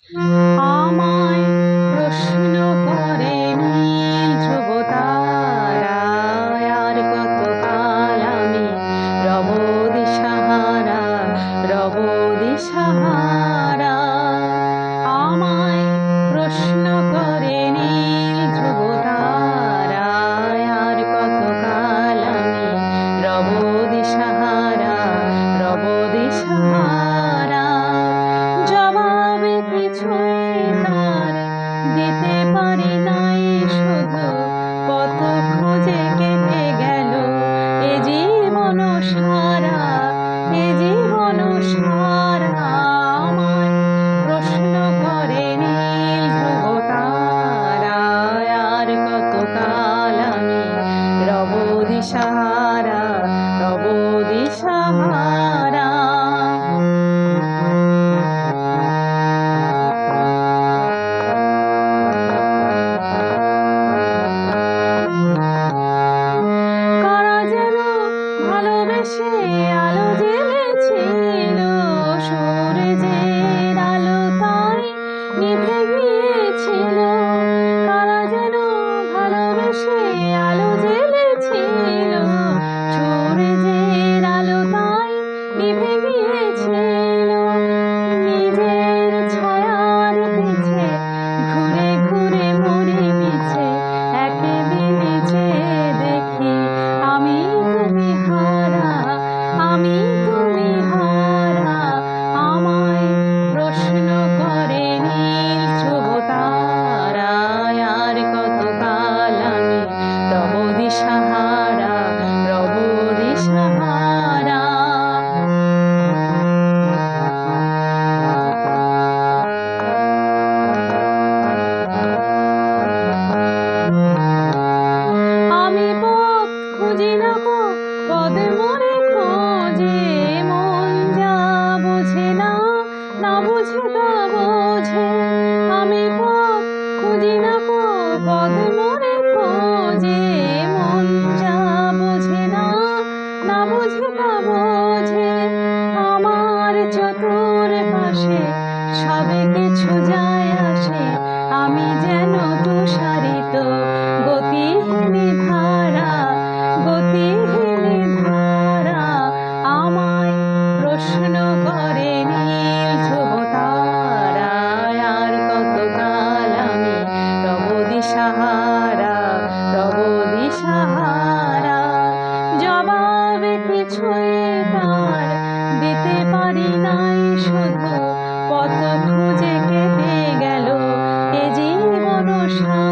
আমায় প্রশ্ন করে নীল ধ্রুব তারায়, আর কতকাল আমি রব দিশাহারা, রব দিশাহারা। আমায় প্রশ্ন করে নীল ধ্রুব তারায়, আর কতকাল আমি রব দিশাহারা, রব দিশাহারা। জবাবে কিছুই তার দিতে পারি নাই, শুধু কত খুঁজে কেটে গেল এ জীবন সারা, এ জীবন সারা। আমায় প্রশ্ন করে নীল ধ্রুব তারায়, আর কতকাল আমি রব দিশাহারা, রব দিশাহারা। কারা যেন ভালোবেসে আলো জ্বেলেছিল, সূর্যের আলো তাই নিভে গিয়েছিল। কারা যেন ভালোবেসে আলো জ্বেলেছিল, সূর্যের আলো তাই নিভে গিয়েছিল। নিজের ছায়ার পিছে ঘুরে ঘুরে মরি মিছে, একদিনে চেয়ে দেখি আমি তুমি হারা, আমি তুমি হারা। আমায় প্রশ্ন করে নীল ধ্রুব তারায়, আর কতকাল আমি রব দিশাহারা, রব দিশাহারা। আমি পথ খুঁজি না গো পদে মরে খোঁজে, মন যা বোঝে না, না বুঝে তা বোঝে। আমি পথ খুঁজি না গো পদে মরে খোঁজে, মন যা বোঝে না, না বুঝে তা বোঝে। আমার চতুর পাশে সবে কিছু যায় আসে, আমি যেন তুষারিত গতিহীন ধারা, গতিহীন ধারা। আমায় প্রশ্ন করে নীল ধ্রুব তারায়, আর কতকাল আমি রব দিশাহারা, রব দিশাহারা। জবাবে কিছুই তার দিতে পারি নাই, শুধু কত খুঁজে কেটে গেল এ জীবন সারা।